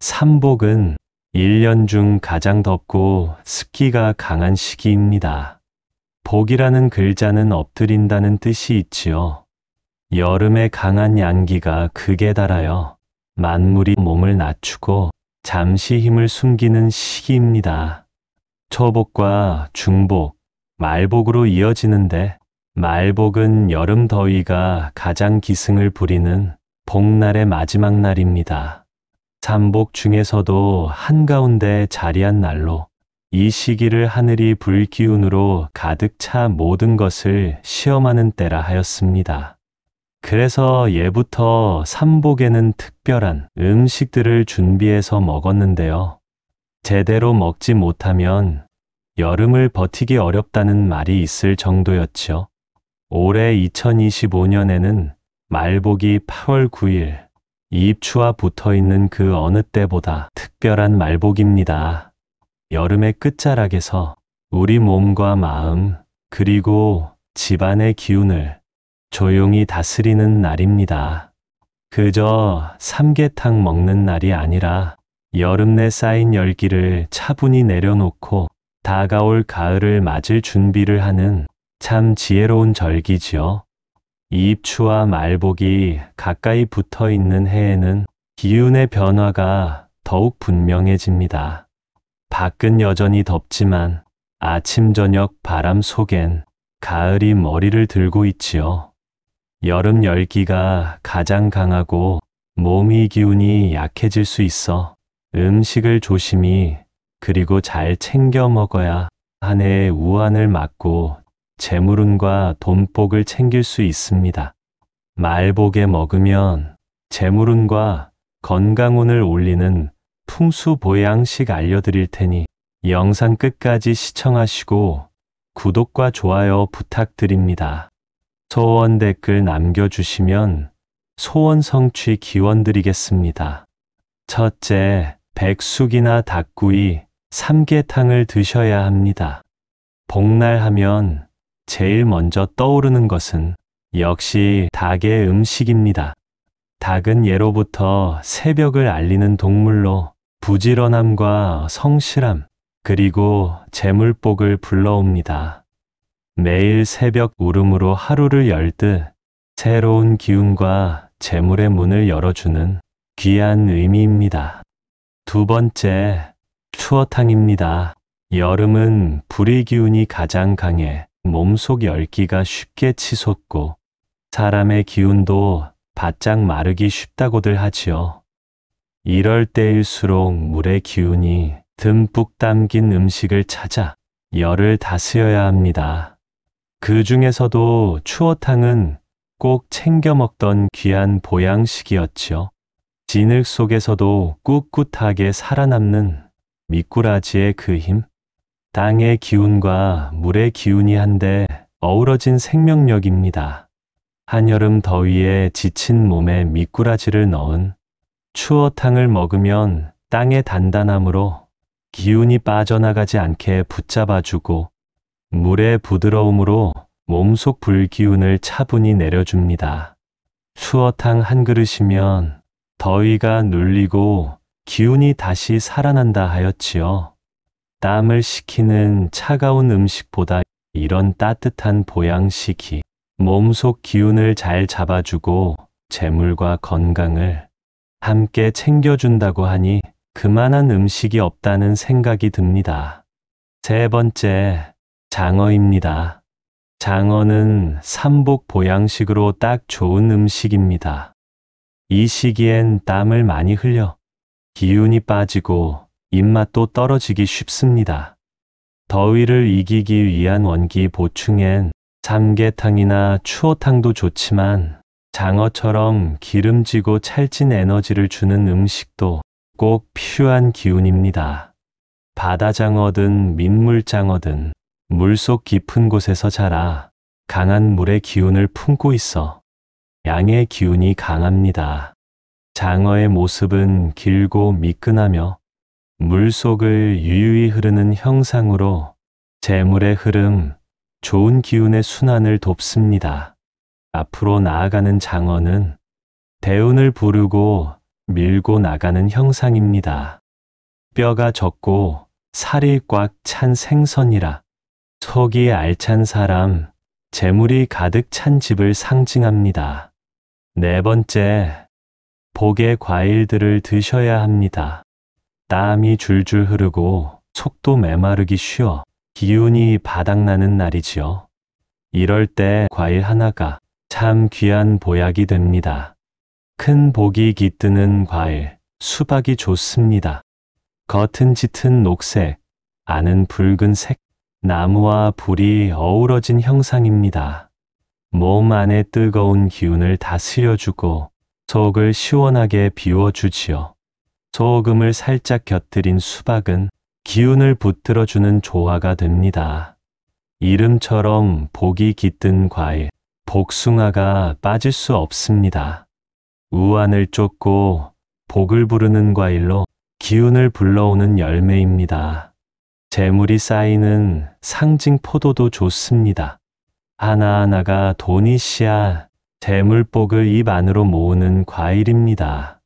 삼복은 1년 중 가장 덥고 습기가 강한 시기입니다. 복이라는 글자는 엎드린다는 뜻이 있지요. 여름에 강한 양기가 극에 달하여 만물이 몸을 낮추고 잠시 힘을 숨기는 시기입니다. 초복과 중복, 말복으로 이어지는데 말복은 여름 더위가 가장 기승을 부리는 복날의 마지막 날입니다. 삼복 중에서도 한가운데 자리한 날로 이 시기를 하늘이 불기운으로 가득 차 모든 것을 시험하는 때라 하였습니다. 그래서 예부터 삼복에는 특별한 음식들을 준비해서 먹었는데요. 제대로 먹지 못하면 여름을 버티기 어렵다는 말이 있을 정도였죠. 올해 2025년에는 말복이 8월 9일, 입추와 붙어 있는 그 어느 때보다 특별한 말복입니다. 여름의 끝자락에서 우리 몸과 마음, 그리고 집안의 기운을 조용히 다스리는 날입니다. 그저 삼계탕 먹는 날이 아니라 여름 내 쌓인 열기를 차분히 내려놓고 다가올 가을을 맞을 준비를 하는 참 지혜로운 절기지요. 입추와 말복이 가까이 붙어 있는 해에는 기운의 변화가 더욱 분명해집니다. 밖은 여전히 덥지만 아침 저녁 바람 속엔 가을이 머리를 들고 있지요. 여름 열기가 가장 강하고 몸의 기운이 약해질 수 있어 음식을 조심히 그리고 잘 챙겨 먹어야 한 해의 우환을 막고 재물운과 돈복을 챙길 수 있습니다. 말복에 먹으면 재물운과 건강운을 올리는 풍수보양식 알려드릴 테니 영상 끝까지 시청하시고 구독과 좋아요 부탁드립니다. 소원 댓글 남겨주시면 소원 성취 기원 드리겠습니다. 첫째, 백숙이나 닭구이, 삼계탕을 드셔야 합니다. 복날 하면 제일 먼저 떠오르는 것은 역시 닭의 음식입니다. 닭은 예로부터 새벽을 알리는 동물로 부지런함과 성실함, 그리고 재물복을 불러옵니다. 매일 새벽 울음으로 하루를 열듯 새로운 기운과 재물의 문을 열어주는 귀한 의미입니다. 두 번째, 추어탕입니다. 여름은 불의 기운이 가장 강해 몸속 열기가 쉽게 치솟고 사람의 기운도 바짝 마르기 쉽다고들 하지요. 이럴 때일수록 물의 기운이 듬뿍 담긴 음식을 찾아 열을 다스려야 합니다. 그 중에서도 추어탕은 꼭 챙겨 먹던 귀한 보양식이었지요. 진흙 속에서도 꿋꿋하게 살아남는 미꾸라지의 그 힘, 땅의 기운과 물의 기운이 한데 어우러진 생명력입니다. 한여름 더위에 지친 몸에 미꾸라지를 넣은 추어탕을 먹으면 땅의 단단함으로 기운이 빠져나가지 않게 붙잡아주고 물의 부드러움으로 몸속 불기운을 차분히 내려줍니다. 추어탕 한 그릇이면 더위가 눌리고 기운이 다시 살아난다 하였지요. 땀을 식히는 차가운 음식보다 이런 따뜻한 보양식이 몸속 기운을 잘 잡아주고 재물과 건강을 함께 챙겨준다고 하니 그만한 음식이 없다는 생각이 듭니다. 세 번째, 장어입니다. 장어는 삼복 보양식으로 딱 좋은 음식입니다. 이 시기엔 땀을 많이 흘려 기운이 빠지고 입맛도 떨어지기 쉽습니다. 더위를 이기기 위한 원기 보충엔 삼계탕이나 추어탕도 좋지만 장어처럼 기름지고 찰진 에너지를 주는 음식도 꼭 필요한 기운입니다. 바다장어든 민물장어든 물속 깊은 곳에서 자라 강한 물의 기운을 품고 있어 양의 기운이 강합니다. 장어의 모습은 길고 미끈하며 물속을 유유히 흐르는 형상으로 재물의 흐름, 좋은 기운의 순환을 돕습니다. 앞으로 나아가는 장어는 대운을 부르고 밀고 나가는 형상입니다. 뼈가 적고 살이 꽉 찬 생선이라 속이 알찬 사람, 재물이 가득 찬 집을 상징합니다. 네 번째, 복의 과일들을 드셔야 합니다. 땀이 줄줄 흐르고 속도 메마르기 쉬워 기운이 바닥나는 날이지요. 이럴 때 과일 하나가 참 귀한 보약이 됩니다. 큰 복이 깃드는 과일, 수박이 좋습니다. 겉은 짙은 녹색, 안은 붉은색, 나무와 불이 어우러진 형상입니다. 몸 안에 뜨거운 기운을 다스려주고 속을 시원하게 비워주지요. 소금을 살짝 곁들인 수박은 기운을 붙들어주는 조화가 됩니다. 이름처럼 복이 깃든 과일, 복숭아가 빠질 수 없습니다. 우환을 쫓고 복을 부르는 과일로 기운을 불러오는 열매입니다. 재물이 쌓이는 상징 포도도 좋습니다. 하나하나가 돈이 씨앗, 재물복을 입 안으로 모으는 과일입니다.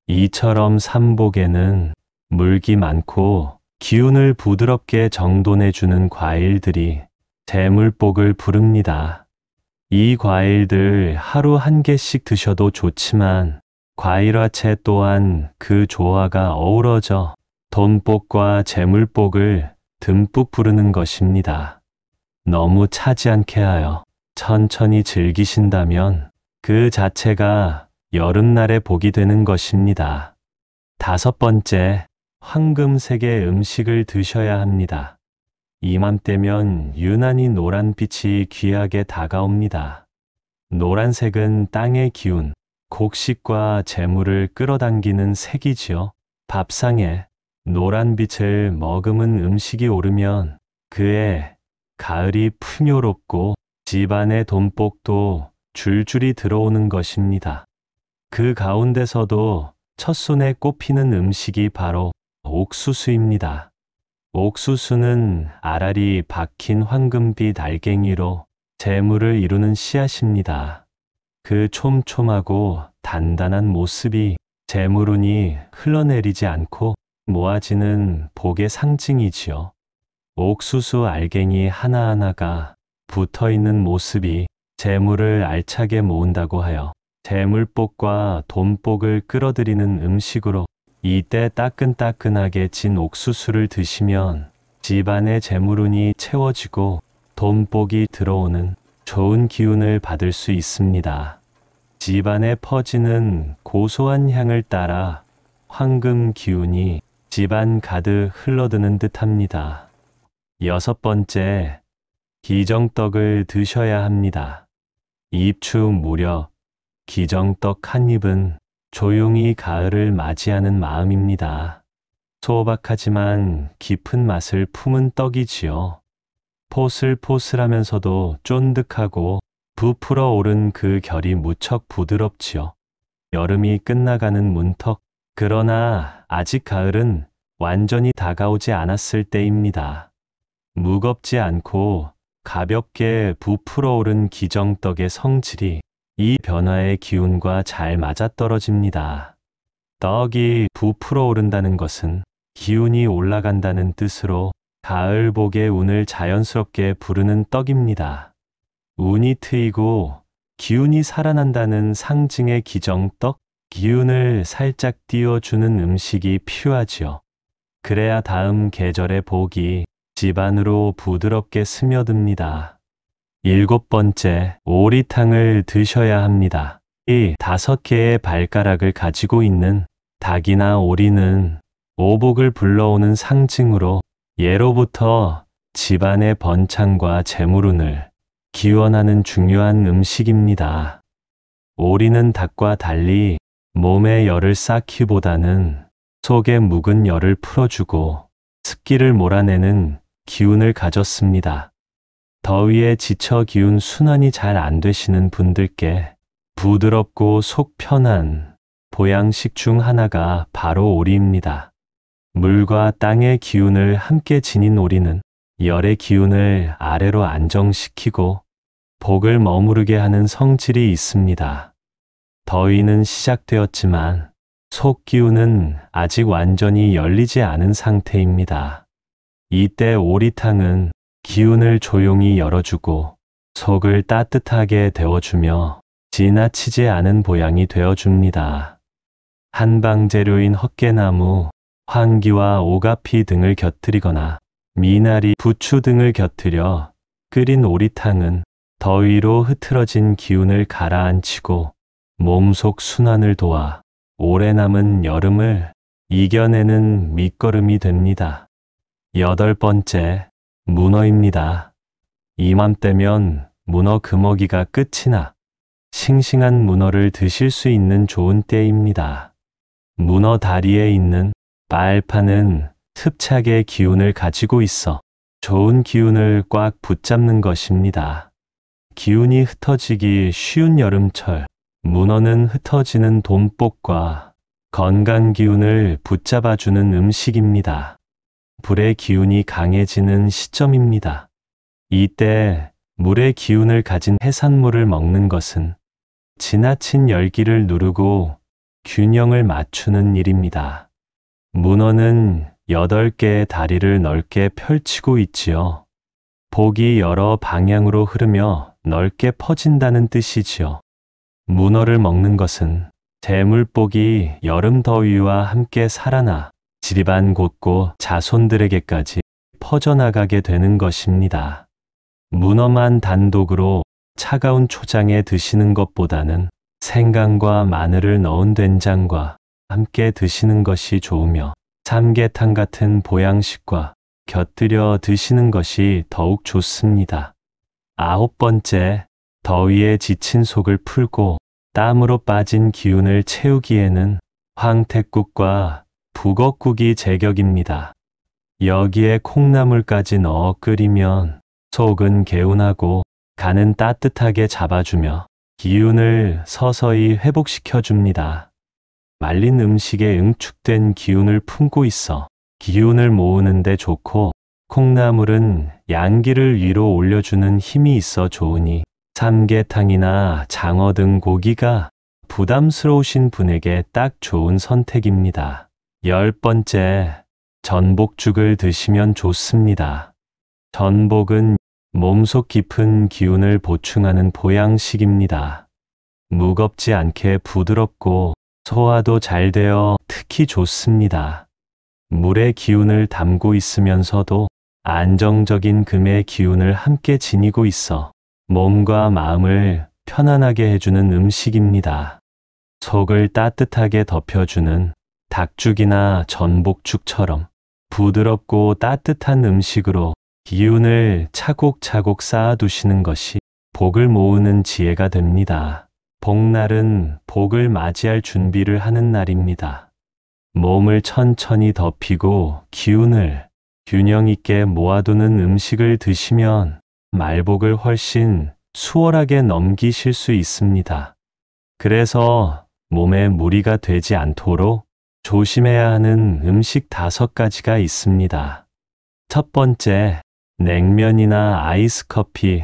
이처럼 삼복에는 물기 많고 기운을 부드럽게 정돈해주는 과일들이 재물복을 부릅니다. 이 과일들 하루 한 개씩 드셔도 좋지만 과일화채 또한 그 조화가 어우러져 돈복과 재물복을 듬뿍 부르는 것입니다. 너무 차지 않게 하여 천천히 즐기신다면 그 자체가 여름날의 복이 되는 것입니다. 다섯 번째, 황금색의 음식을 드셔야 합니다. 이맘때면 유난히 노란빛이 귀하게 다가옵니다. 노란색은 땅의 기운, 곡식과 재물을 끌어당기는 색이지요. 밥상에 노란빛을 머금은 음식이 오르면 그의 가을이 풍요롭고 집안의 돈복도 줄줄이 들어오는 것입니다. 그 가운데서도 첫손에 꼽히는 음식이 바로 옥수수입니다. 옥수수는 알알이 박힌 황금빛 알갱이로 재물을 이루는 씨앗입니다. 그 촘촘하고 단단한 모습이 재물운이 흘러내리지 않고 모아지는 복의 상징이지요. 옥수수 알갱이 하나하나가 붙어있는 모습이 재물을 알차게 모은다고 하여 재물복과 돈복을 끌어들이는 음식으로 이때 따끈따끈하게 진 옥수수를 드시면 집안의 재물운이 채워지고 돈복이 들어오는 좋은 기운을 받을 수 있습니다. 집안에 퍼지는 고소한 향을 따라 황금 기운이 집안 가득 흘러드는 듯합니다. 여섯 번째, 기정떡을 드셔야 합니다. 입추 무렵 기정떡 한 입은 조용히 가을을 맞이하는 마음입니다. 소박하지만 깊은 맛을 품은 떡이지요. 포슬포슬하면서도 쫀득하고 부풀어 오른 그 결이 무척 부드럽지요. 여름이 끝나가는 문턱, 그러나 아직 가을은 완전히 다가오지 않았을 때입니다. 무겁지 않고 가볍게 부풀어 오른 기정떡의 성질이 이 변화의 기운과 잘 맞아떨어집니다. 떡이 부풀어 오른다는 것은 기운이 올라간다는 뜻으로 가을복의 운을 자연스럽게 부르는 떡입니다. 운이 트이고 기운이 살아난다는 상징의 기정떡, 기운을 살짝 띄워주는 음식이 필요하지요. 그래야 다음 계절의 복이 집안으로 부드럽게 스며듭니다. 일곱 번째, 오리탕을 드셔야 합니다. 이 5개의 발가락을 가지고 있는 닭이나 오리는 오복을 불러오는 상징으로 예로부터 집안의 번창과 재물운을 기원하는 중요한 음식입니다. 오리는 닭과 달리 몸에 열을 쌓기보다는 속에 묵은 열을 풀어주고 습기를 몰아내는 기운을 가졌습니다. 더위에 지쳐 기운 순환이 잘 안 되시는 분들께 부드럽고 속 편한 보양식 중 하나가 바로 오리입니다. 물과 땅의 기운을 함께 지닌 오리는 열의 기운을 아래로 안정시키고 복을 머무르게 하는 성질이 있습니다. 더위는 시작되었지만 속 기운은 아직 완전히 열리지 않은 상태입니다. 이때 오리탕은 기운을 조용히 열어주고 속을 따뜻하게 데워주며 지나치지 않은 보양이 되어줍니다. 한방 재료인 헛개나무, 황기와 오가피 등을 곁들이거나 미나리, 부추 등을 곁들여 끓인 오리탕은 더위로 흐트러진 기운을 가라앉히고 몸속 순환을 도와 오래 남은 여름을 이겨내는 밑거름이 됩니다. 8번째, 문어입니다. 이맘때면 문어 금어기가 끝이 나 싱싱한 문어를 드실 수 있는 좋은 때입니다. 문어 다리에 있는 빨판은 흡착의 기운을 가지고 있어 좋은 기운을 꽉 붙잡는 것입니다. 기운이 흩어지기 쉬운 여름철, 문어는 흩어지는 돈복과 건강 기운을 붙잡아주는 음식입니다. 불의 기운이 강해지는 시점입니다. 이때 물의 기운을 가진 해산물을 먹는 것은 지나친 열기를 누르고 균형을 맞추는 일입니다. 문어는 8개의 다리를 넓게 펼치고 있지요. 복이 여러 방향으로 흐르며 넓게 퍼진다는 뜻이지요. 문어를 먹는 것은 재물복이 여름 더위와 함께 살아나 집안 곳곳 자손들에게까지 퍼져나가게 되는 것입니다. 문어만 단독으로 차가운 초장에 드시는 것보다는 생강과 마늘을 넣은 된장과 함께 드시는 것이 좋으며 삼계탕 같은 보양식과 곁들여 드시는 것이 더욱 좋습니다. 9번째, 더위에 지친 속을 풀고 땀으로 빠진 기운을 채우기에는 황태국과 북엇국이 제격입니다. 여기에 콩나물까지 넣어 끓이면 속은 개운하고 간은 따뜻하게 잡아주며 기운을 서서히 회복시켜 줍니다. 말린 음식에 응축된 기운을 품고 있어 기운을 모으는데 좋고 콩나물은 양기를 위로 올려주는 힘이 있어 좋으니 삼계탕이나 장어 등 고기가 부담스러우신 분에게 딱 좋은 선택입니다. 10번째, 전복죽을 드시면 좋습니다. 전복은 몸속 깊은 기운을 보충하는 보양식입니다. 무겁지 않게 부드럽고 소화도 잘 되어 특히 좋습니다. 물의 기운을 담고 있으면서도 안정적인 금의 기운을 함께 지니고 있어 몸과 마음을 편안하게 해주는 음식입니다. 속을 따뜻하게 덮여주는 닭죽이나 전복죽처럼 부드럽고 따뜻한 음식으로 기운을 차곡차곡 쌓아두시는 것이 복을 모으는 지혜가 됩니다. 복날은 복을 맞이할 준비를 하는 날입니다. 몸을 천천히 덮이고 기운을 균형 있게 모아두는 음식을 드시면 말복을 훨씬 수월하게 넘기실 수 있습니다. 그래서 몸에 무리가 되지 않도록 조심해야 하는 음식 5가지가 있습니다. 첫 번째, 냉면이나 아이스커피.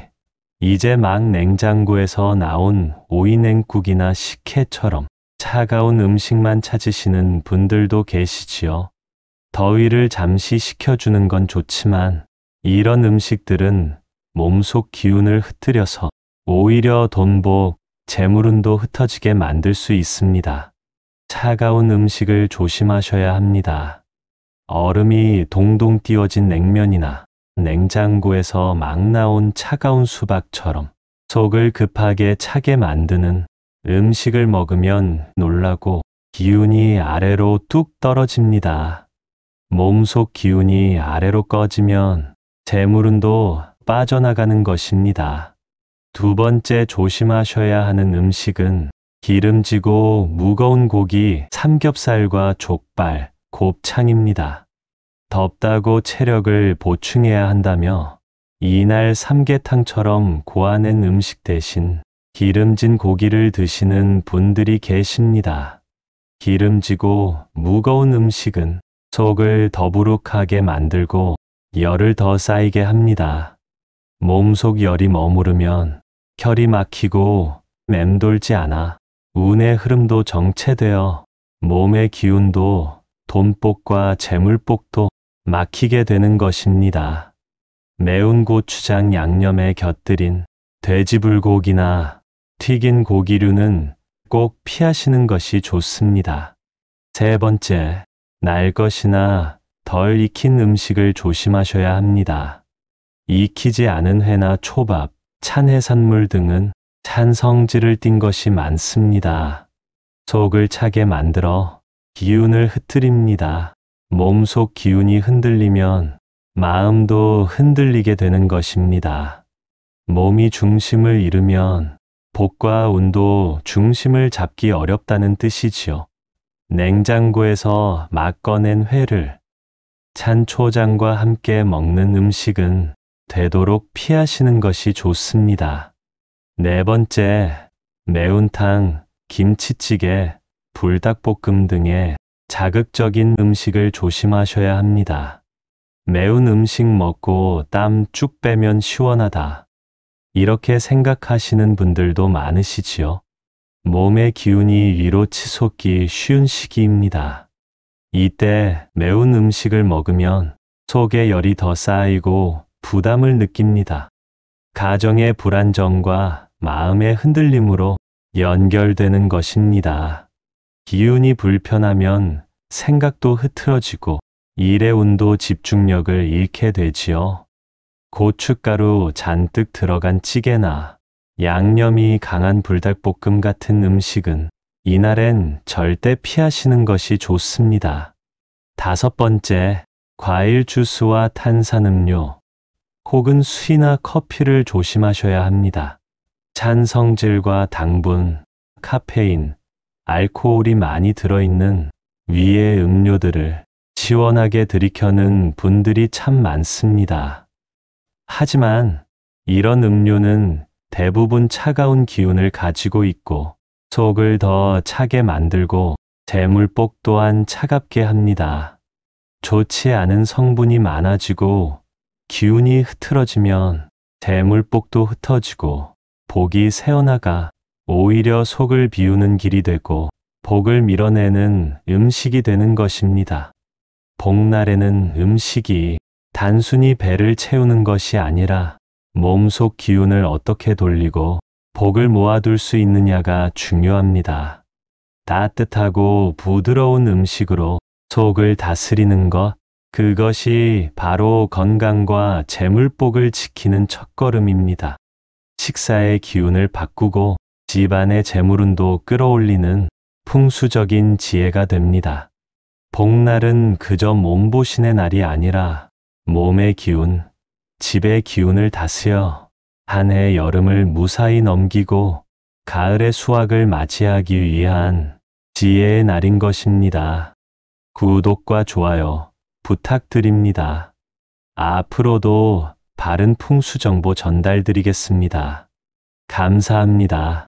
이제 막 냉장고에서 나온 오이냉국이나 식혜처럼 차가운 음식만 찾으시는 분들도 계시지요. 더위를 잠시 식혀주는 건 좋지만 이런 음식들은 몸속 기운을 흩뜨려서 오히려 돈복, 재물운도 흩어지게 만들 수 있습니다. 차가운 음식을 조심하셔야 합니다. 얼음이 동동 띄워진 냉면이나 냉장고에서 막 나온 차가운 수박처럼 속을 급하게 차게 만드는 음식을 먹으면 놀라고 기운이 아래로 뚝 떨어집니다. 몸속 기운이 아래로 꺼지면 재물운도 빠져나가는 것입니다. 2번째 조심하셔야 하는 음식은 기름지고 무거운 고기, 삼겹살과 족발, 곱창입니다. 덥다고 체력을 보충해야 한다며 이날 삼계탕처럼 고아낸 음식 대신 기름진 고기를 드시는 분들이 계십니다. 기름지고 무거운 음식은 속을 더부룩하게 만들고 열을 더 쌓이게 합니다. 몸속 열이 머무르면 혈이 막히고 맴돌지 않아 운의 흐름도 정체되어 몸의 기운도 돈복과 재물복도 막히게 되는 것입니다. 매운 고추장 양념에 곁들인 돼지불고기나 튀긴 고기류는 꼭 피하시는 것이 좋습니다. 세 번째, 날 것이나 덜 익힌 음식을 조심하셔야 합니다. 익히지 않은 회나 초밥, 찬 해산물 등은 찬 성질을 띤 것이 많습니다. 속을 차게 만들어 기운을 흐트립니다. 몸속 기운이 흔들리면 마음도 흔들리게 되는 것입니다. 몸이 중심을 잃으면 복과 운도 중심을 잡기 어렵다는 뜻이지요. 냉장고에서 막 꺼낸 회를 찬 초장과 함께 먹는 음식은 되도록 피하시는 것이 좋습니다. 네 번째, 매운탕, 김치찌개, 불닭볶음 등의 자극적인 음식을 조심하셔야 합니다. 매운 음식 먹고 땀 쭉 빼면 시원하다. 이렇게 생각하시는 분들도 많으시지요. 몸의 기운이 위로 치솟기 쉬운 시기입니다. 이때 매운 음식을 먹으면 속에 열이 더 쌓이고 부담을 느낍니다. 가정의 불안정과 마음의 흔들림으로 연결되는 것입니다. 기운이 불편하면 생각도 흐트러지고 일의 운도 집중력을 잃게 되지요. 고춧가루 잔뜩 들어간 찌개나 양념이 강한 불닭볶음 같은 음식은 이날엔 절대 피하시는 것이 좋습니다. 다섯 번째, 과일 주스와 탄산음료 혹은 술이나 커피를 조심하셔야 합니다. 찬 성질과 당분, 카페인, 알코올이 많이 들어있는 위의 음료들을 시원하게 들이켜는 분들이 참 많습니다. 하지만 이런 음료는 대부분 차가운 기운을 가지고 있고 속을 더 차게 만들고 재물복 또한 차갑게 합니다. 좋지 않은 성분이 많아지고 기운이 흐트러지면 재물복도 흩어지고 복이 새어나가 오히려 속을 비우는 길이 되고 복을 밀어내는 음식이 되는 것입니다. 복날에는 음식이 단순히 배를 채우는 것이 아니라 몸속 기운을 어떻게 돌리고 복을 모아둘 수 있느냐가 중요합니다. 따뜻하고 부드러운 음식으로 속을 다스리는 것, 그것이 바로 건강과 재물복을 지키는 첫걸음입니다. 식사의 기운을 바꾸고 집안의 재물운도 끌어올리는 풍수적인 지혜가 됩니다. 복날은 그저 몸보신의 날이 아니라 몸의 기운, 집의 기운을 다스려 한 해 여름을 무사히 넘기고 가을의 수확을 맞이하기 위한 지혜의 날인 것입니다. 구독과 좋아요 부탁드립니다. 앞으로도 바른 풍수 정보 전달드리겠습니다. 감사합니다.